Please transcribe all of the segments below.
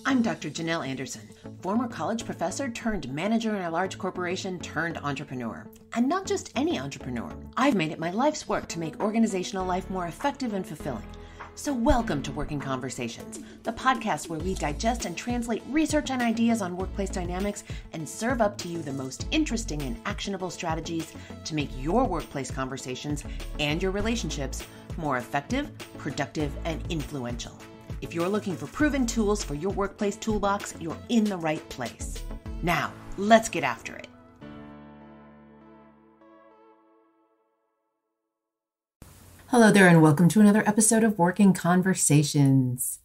I'm Dr. Janel Anderson, former college professor turned manager in a large corporation turned entrepreneur. And not just any entrepreneur. I've made it my life's work to make organizational life more effective and fulfilling. So welcome to Working Conversations, the podcast where we digest and translate research and ideas on workplace dynamics and serve up to you the most interesting and actionable strategies to make your workplace conversations and your relationships more effective, productive, and influential. If you're looking for proven tools for your workplace toolbox, you're in the right place. Now, let's get after it. Hello there, and welcome to another episode of Working Conversations.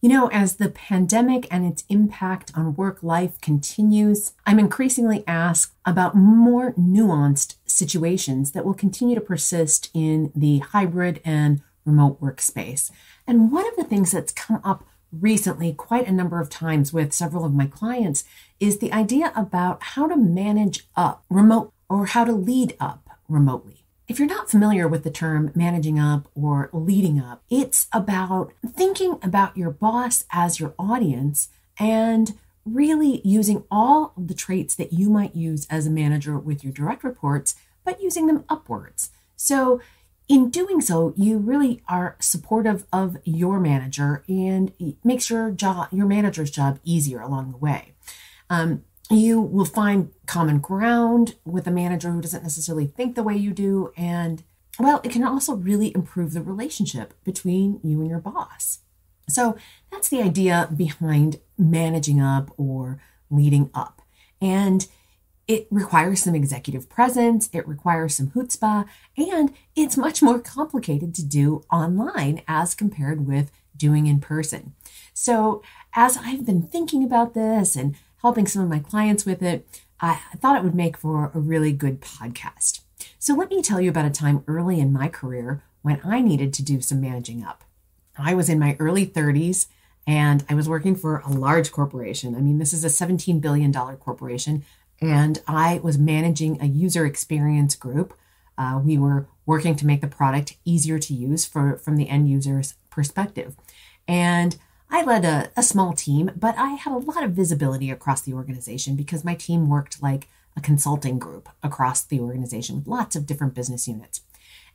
You know, as the pandemic and its impact on work life continues, I'm increasingly asked about more nuanced situations that will continue to persist in the hybrid and remote workspace. And one of the things that's come up recently quite a number of times with several of my clients is the idea about how to manage up remote or how to lead up remotely. If you're not familiar with the term managing up or leading up, it's about thinking about your boss as your audience and really using all of the traits that you might use as a manager with your direct reports, but using them upwards. So in doing so, you really are supportive of your manager and makes your manager's job easier along the way. You will find common ground with a manager who doesn't necessarily think the way you do. And, well, it can also really improve the relationship between you and your boss. So that's the idea behind managing up or leading up. And it requires some executive presence, it requires some chutzpah, and it's much more complicated to do online as compared with doing in person. So as I've been thinking about this and helping some of my clients with it, I thought it would make for a really good podcast. So let me tell you about a time early in my career when I needed to do some managing up. I was in my early 30s and I was working for a large corporation. I mean, this is a $17 billion corporation, and I was managing a user experience group. We were working to make the product easier to use from the end user's perspective. And I led a small team, but I had a lot of visibility across the organization because my team worked like a consulting group across the organization with lots of different business units.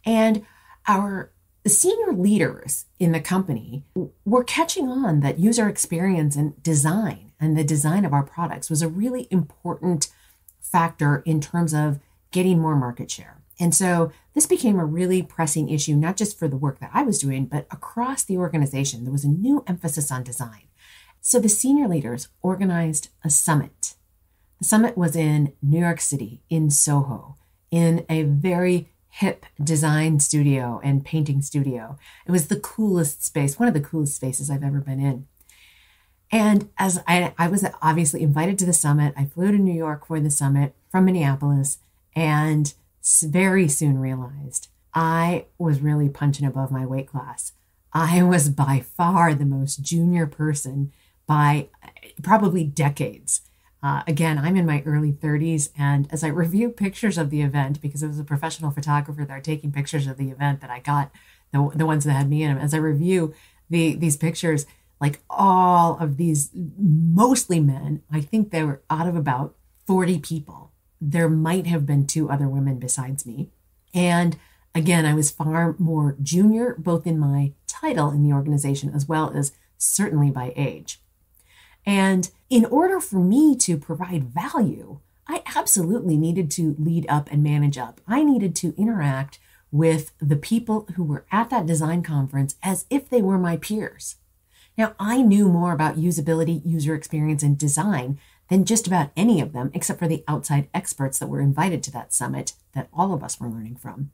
And our senior leaders in the company were catching on that user experience and design and the design of our products was a really important factor in terms of getting more market share. And so this became a really pressing issue, not just for the work that I was doing, but across the organization. There was a new emphasis on design. So the senior leaders organized a summit. The summit was in New York City, in Soho, in a very hip design studio and painting studio. It was the coolest space, one of the coolest spaces I've ever been in. And as I was obviously invited to the summit, I flew to New York for the summit from Minneapolis, and very soon realized I was really punching above my weight class. I was by far the most junior person by probably decades. Again, I'm in my early 30s, and as I review pictures of the event, because it was a professional photographer there taking pictures of the event that I got, the ones that had me in them, as I review these pictures, like all of these, mostly men, I think they were out of about 40 people. There might have been 2 other women besides me. And again, I was far more junior, both in my title in the organization, as well as certainly by age. And in order for me to provide value, I absolutely needed to lead up and manage up. I needed to interact with the people who were at that design conference as if they were my peers. Now, I knew more about usability, user experience, and design than just about any of them, except for the outside experts that were invited to that summit that all of us were learning from.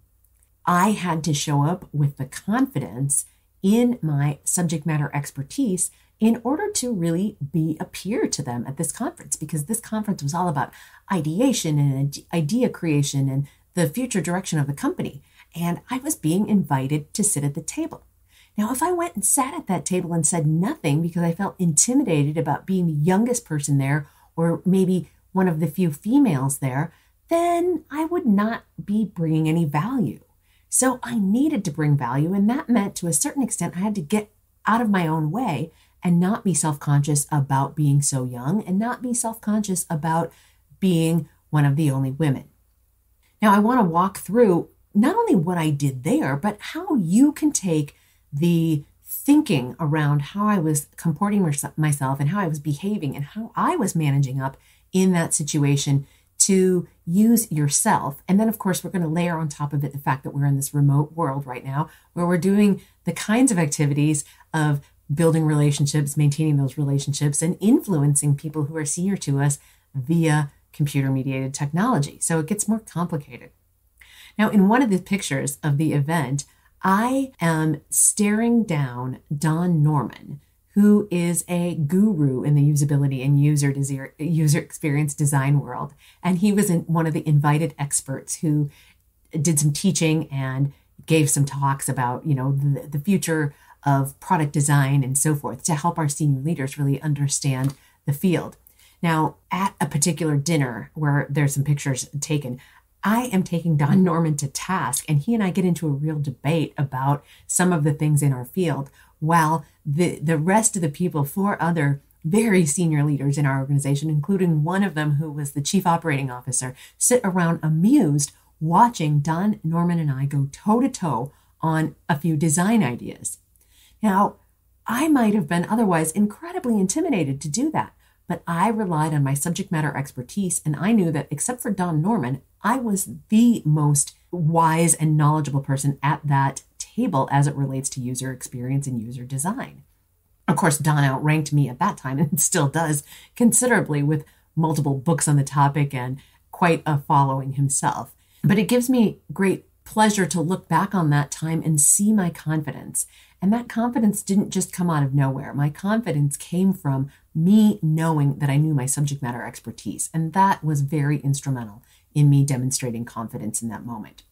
I had to show up with the confidence in my subject matter expertise in order to really be a peer to them at this conference, because this conference was all about ideation and idea creation and the future direction of the company. And I was being invited to sit at the table. Now, if I went and sat at that table and said nothing because I felt intimidated about being the youngest person there, or maybe one of the few females there, then I would not be bringing any value. So I needed to bring value, and that meant to a certain extent I had to get out of my own way and not be self-conscious about being so young and not be self-conscious about being one of the only women. Now, I want to walk through not only what I did there, but how you can take the thinking around how I was comporting myself and how I was behaving and how I was managing up in that situation to use yourself. And then, of course, we're going to layer on top of it the fact that we're in this remote world right now where we're doing the kinds of activities of building relationships, maintaining those relationships, and influencing people who are senior to us via computer-mediated technology. So it gets more complicated. Now, in one of the pictures of the event, I am staring down Don Norman, who is a guru in the usability and user experience design world. And he was one of the invited experts who did some teaching and gave some talks about, the future of product design and so forth to help our senior leaders really understand the field. Now, at a particular dinner where there's some pictures taken, I am taking Don Norman to task, and he and I get into a real debate about some of the things in our field, while the rest of the people, 4 other very senior leaders in our organization, including one of them who was the chief operating officer, sit around amused watching Don Norman and I go toe-to-toe on a few design ideas. Now, I might have been otherwise incredibly intimidated to do that, but I relied on my subject matter expertise, and I knew that except for Don Norman, I was the most wise and knowledgeable person at that table as it relates to user experience and user design. Of course, Don outranked me at that time and still does considerably with multiple books on the topic and quite a following himself. But it gives me great pleasure to look back on that time and see my confidence. And that confidence didn't just come out of nowhere. My confidence came from me knowing that I knew my subject matter expertise. And that was very instrumental in me demonstrating confidence in that moment.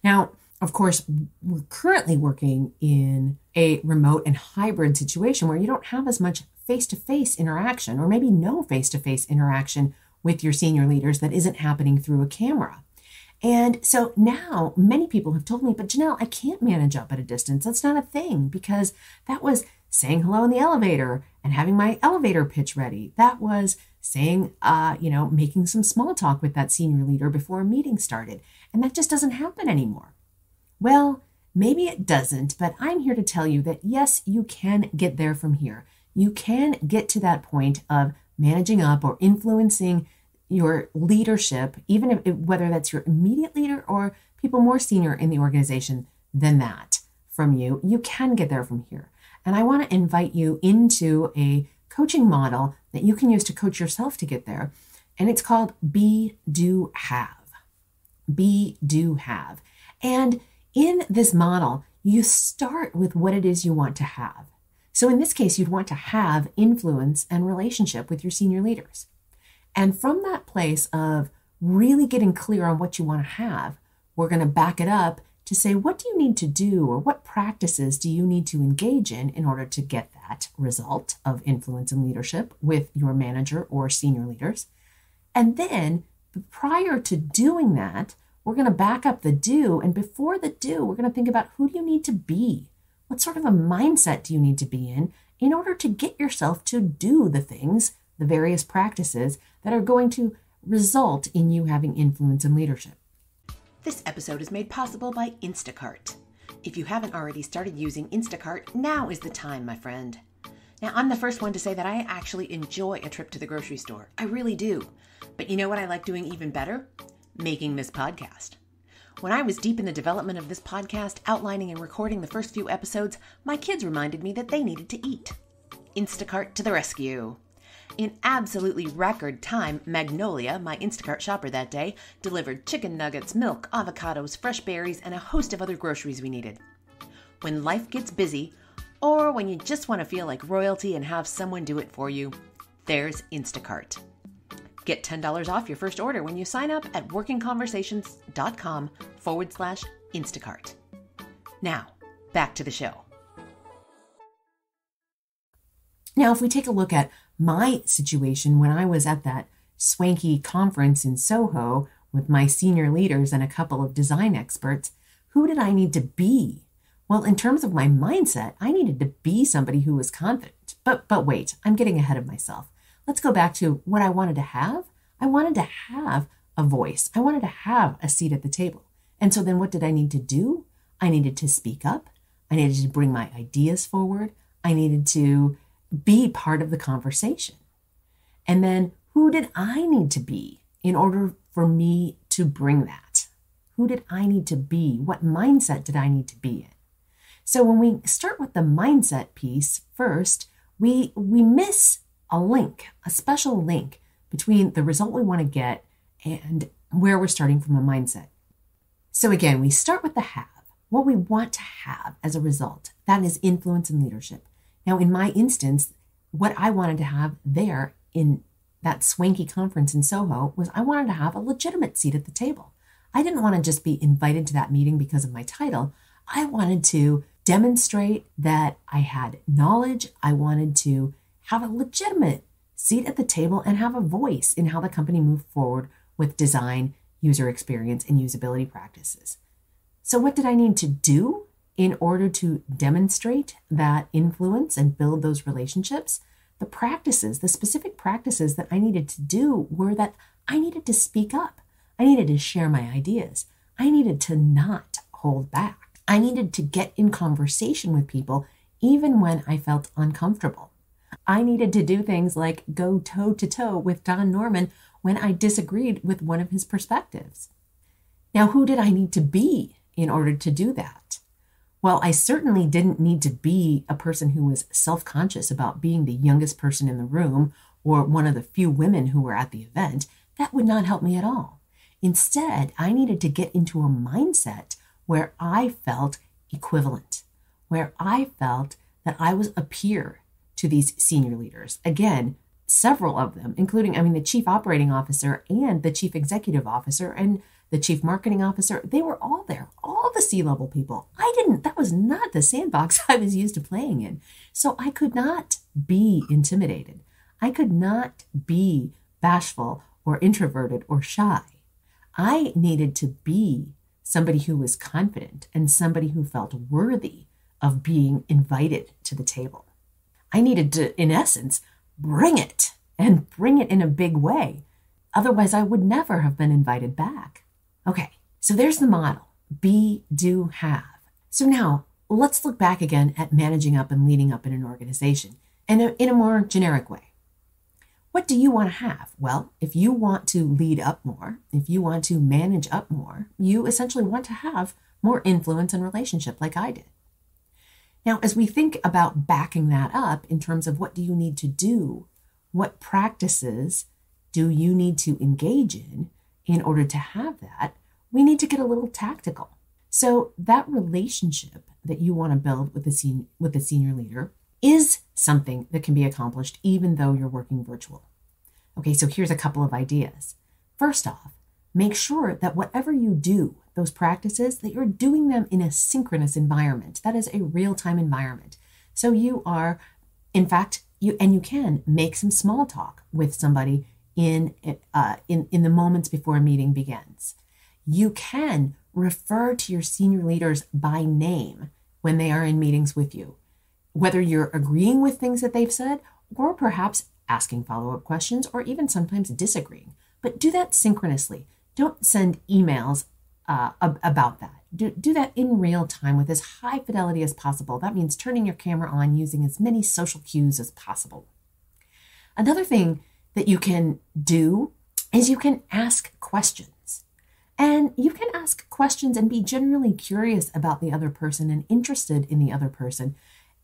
Now, of course, we're currently working in a remote and hybrid situation where you don't have as much face-to-face interaction, or maybe no face-to-face interaction with your senior leaders that isn't happening through a camera. And so now many people have told me, but Janel, I can't manage up at a distance. That's not a thing, because that was saying hello in the elevator and having my elevator pitch ready. That was saying, making some small talk with that senior leader before a meeting started. And that just doesn't happen anymore. Well, maybe it doesn't, but I'm here to tell you that yes, you can get there from here. You can get to that point of managing up or influencing your leadership, even if whether that's your immediate leader or people more senior in the organization than that from you. You can get there from here. And I want to invite you into a coaching model that you can use to coach yourself to get there. And it's called Be, Do, Have. Be, Do, Have. And in this model, you start with what it is you want to have. So in this case, you'd want to have influence and relationship with your senior leaders. And from that place of really getting clear on what you want to have, we're going to back it up to say, what do you need to do, or what practices do you need to engage in order to get that result of influence and leadership with your manager or senior leaders? And then prior to doing that, we're going to back up the do. And before the do, we're going to think about, who do you need to be? What sort of a mindset do you need to be in order to get yourself to do the things, the various practices that are going to result in you having influence and leadership? This episode is made possible by Instacart. If you haven't already started using Instacart, now is the time, my friend. Now, I'm the first one to say that I actually enjoy a trip to the grocery store. I really do. But you know what I like doing even better? Making this podcast. When I was deep in the development of this podcast, outlining and recording the first few episodes, my kids reminded me that they needed to eat. Instacart to the rescue. In absolutely record time, Magnolia, my Instacart shopper that day, delivered chicken nuggets, milk, avocados, fresh berries, and a host of other groceries we needed. When life gets busy, or when you just want to feel like royalty and have someone do it for you, there's Instacart. Get $10 off your first order when you sign up at workingconversations.com/Instacart. Now, back to the show. Now, if we take a look at my situation when I was at that swanky conference in Soho with my senior leaders and a couple of design experts, who did I need to be? Well, in terms of my mindset, I needed to be somebody who was confident. But wait, I'm getting ahead of myself. Let's go back to what I wanted to have. I wanted to have a voice. I wanted to have a seat at the table. And so then what did I need to do? I needed to speak up. I needed to bring my ideas forward. I needed to be part of the conversation. And then who did I need to be in order for me to bring that? Who did I need to be? What mindset did I need to be in? So when we start with the mindset piece first, we miss a link, a special link between the result we want to get and where we're starting from a mindset. So again, we start with the have, what we want to have as a result. That is influence and leadership. Now, in my instance, what I wanted to have there in that swanky conference in Soho was I wanted to have a legitimate seat at the table. I didn't want to just be invited to that meeting because of my title. I wanted to demonstrate that I had knowledge. I wanted to have a legitimate seat at the table and have a voice in how the company moved forward with design, user experience, and usability practices. So what did I need to do in order to demonstrate that influence and build those relationships? The practices, the specific practices that I needed to do were that I needed to speak up. I needed to share my ideas. I needed to not hold back. I needed to get in conversation with people even when I felt uncomfortable. I needed to do things like go toe to toe with Don Norman when I disagreed with one of his perspectives. Now, who did I need to be in order to do that? Well, I certainly didn't need to be a person who was self-conscious about being the youngest person in the room or one of the few women who were at the event. That would not help me at all. Instead, I needed to get into a mindset where I felt equivalent, where I felt that I was a peer to these senior leaders. Again, several of them, including, the chief operating officer and the chief executive officer and the chief marketing officer, they were all there, all the C-level people. That was not the sandbox I was used to playing in. So I could not be intimidated. I could not be bashful or introverted or shy. I needed to be somebody who was confident and somebody who felt worthy of being invited to the table. I needed to, in essence, bring it and bring it in a big way. Otherwise, I would never have been invited back. Okay, so there's the model. Be, do, have. So now let's look back again at managing up and leading up in an organization and in a more generic way. What do you want to have? Well, if you want to lead up more, if you want to manage up more, you essentially want to have more influence and relationship like I did. Now, as we think about backing that up in terms of what do you need to do, what practices do you need to engage in order to have that, we need to get a little tactical. So that relationship that you want to build with the senior leader is something that can be accomplished even though you're working virtual. Okay, so here's a couple of ideas. First off, make sure that whatever you do, those practices, that you're doing them in a synchronous environment. That is a real-time environment. So you are, in fact, you can make some small talk with somebody in the moments before a meeting begins. You can refer to your senior leaders by name when they are in meetings with you, whether you're agreeing with things that they've said or perhaps asking follow-up questions or even sometimes disagreeing. But do that synchronously. Don't send emails about that. Do that in real time with as high fidelity as possible. That means turning your camera on, using as many social cues as possible. Another thing that you can do is you can ask questions. And you can ask questions and be genuinely curious about the other person and interested in the other person.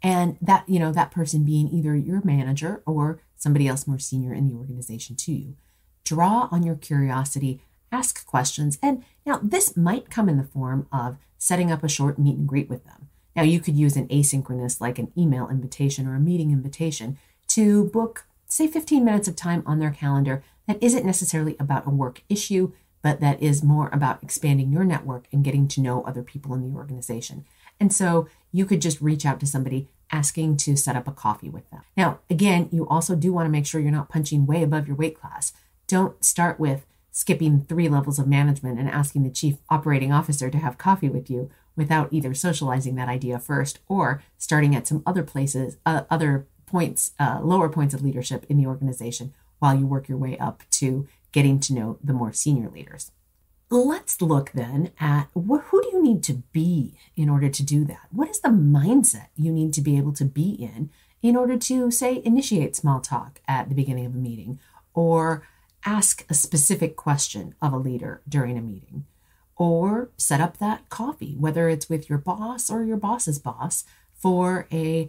And that, that person being either your manager or somebody else more senior in the organization to you. Draw on your curiosity, ask questions. And now this might come in the form of setting up a short meet and greet with them. Now you could use an asynchronous, like an email invitation or a meeting invitation to book, say, 15 minutes of time on their calendar that isn't necessarily about a work issue, but that is more about expanding your network and getting to know other people in the organization. And so you could just reach out to somebody asking to set up a coffee with them. Now, again, you also do want to make sure you're not punching way above your weight class. Don't start with skipping 3 levels of management and asking the chief operating officer to have coffee with you without either socializing that idea first or starting at some other points, lower points of leadership in the organization while you work your way up to getting to know the more senior leaders. Let's look then at who do you need to be in order to do that? What is the mindset you need to be able to be in order to, say, initiate small talk at the beginning of a meeting, or ask a specific question of a leader during a meeting, or set up that coffee, whether it's with your boss or your boss's boss, for a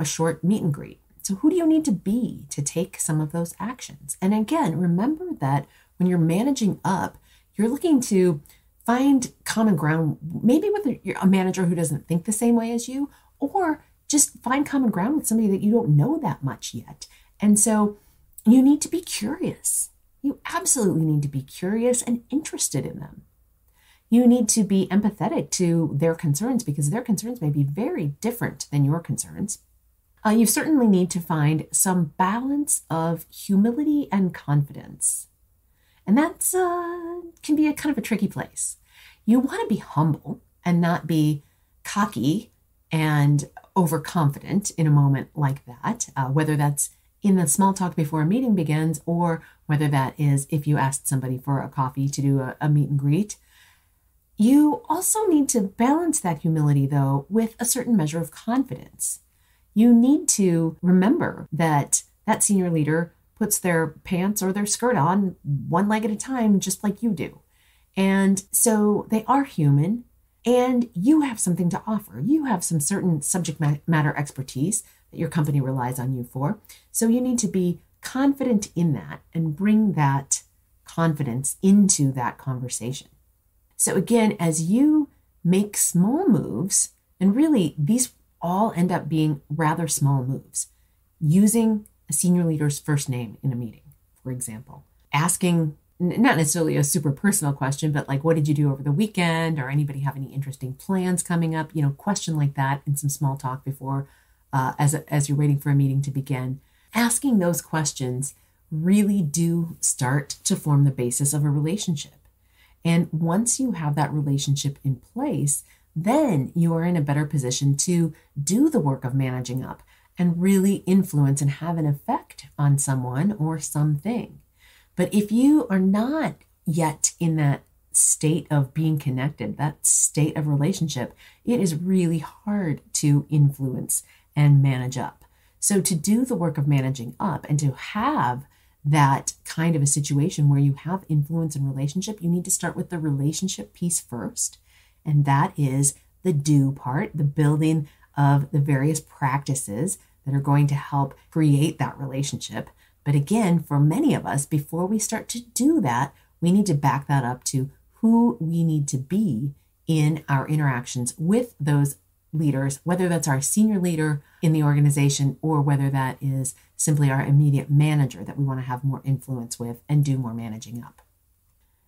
short meet and greet. So who do you need to be to take some of those actions? And again, remember that when you're managing up, you're looking to find common ground, maybe with a manager who doesn't think the same way as you, or just find common ground with somebody that you don't know that much yet. And so you need to be curious. You absolutely need to be curious and interested in them. You need to be empathetic to their concerns, because their concerns may be very different than your concerns. You certainly need to find some balance of humility and confidence. And that's can be a kind of a tricky place. You want to be humble and not be cocky and overconfident in a moment like that, whether that's in the small talk before a meeting begins, or whether that is if you asked somebody for a coffee to do a meet and greet. You also need to balance that humility, though, with a certain measure of confidence. You need to remember that that senior leader puts their pants or their skirt on one leg at a time, just like you do. And so they are human, and you have something to offer. You have some certain subject matter expertise that your company relies on you for. So you need to be confident in that and bring that confidence into that conversation. So again, as you make small moves, and really these all end up being rather small moves, using a senior leader's first name in a meeting, for example, asking not necessarily a super personal question, but like, what did you do over the weekend? Or anybody have any interesting plans coming up? Question like that, and some small talk before, as you're waiting for a meeting to begin. Asking those questions really do start to form the basis of a relationship. And once you have that relationship in place, then you are in a better position to do the work of managing up and really influence and have an effect on someone or something. But if you are not yet in that state of being connected, that state of relationship, it is really hard to influence and manage up. So to do the work of managing up and to have that kind of a situation where you have influence and relationship, you need to start with the relationship piece first. And that is the do part, the building of the various practices that are going to help create that relationship. But again, for many of us, before we start to do that, we need to back that up to who we need to be in our interactions with those leaders, whether that's our senior leader in the organization or whether that is simply our immediate manager that we want to have more influence with and do more managing up.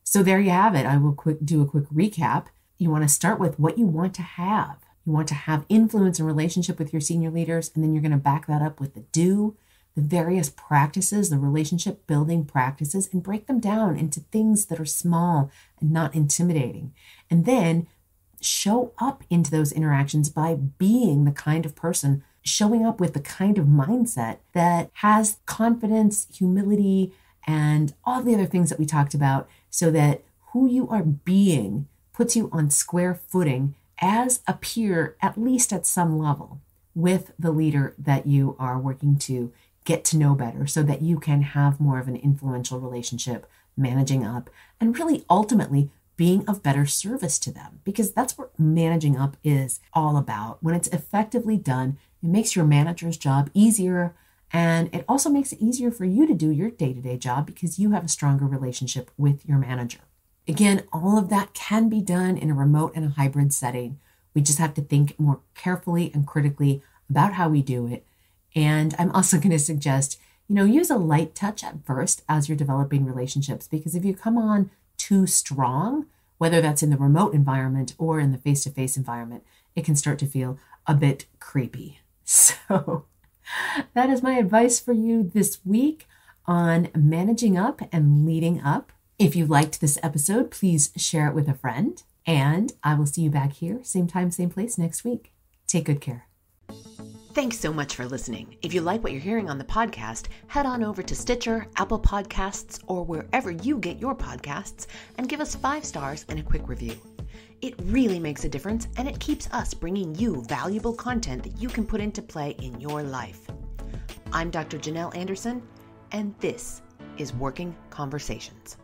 So there you have it. I will do a quick recap. You want to start with what you want to have. You want to have influence and relationship with your senior leaders, and then you're going to back that up with the do, the various practices, the relationship building practices, and break them down into things that are small and not intimidating. And then show up into those interactions by being the kind of person, showing up with the kind of mindset that has confidence, humility, and all the other things that we talked about, so that who you are being puts you on square footing as a peer, at least at some level, with the leader that you are working to get to know better, so that you can have more of an influential relationship, managing up, and really ultimately being of better service to them, because that's what managing up is all about. When it's effectively done, it makes your manager's job easier, and it also makes it easier for you to do your day-to-day job because you have a stronger relationship with your manager. Again, all of that can be done in a remote and a hybrid setting. We just have to think more carefully and critically about how we do it. And I'm also going to suggest, use a light touch at first as you're developing relationships, because if you come on too strong, whether that's in the remote environment or in the face-to-face environment, it can start to feel a bit creepy. So that is my advice for you this week on managing up and leading up. If you liked this episode, please share it with a friend, and I will see you back here, same time, same place next week. Take good care. Thanks so much for listening. If you like what you're hearing on the podcast, head on over to Stitcher, Apple Podcasts, or wherever you get your podcasts and give us 5 stars and a quick review. It really makes a difference, and it keeps us bringing you valuable content that you can put into play in your life. I'm Dr. Janel Anderson, and this is Working Conversations.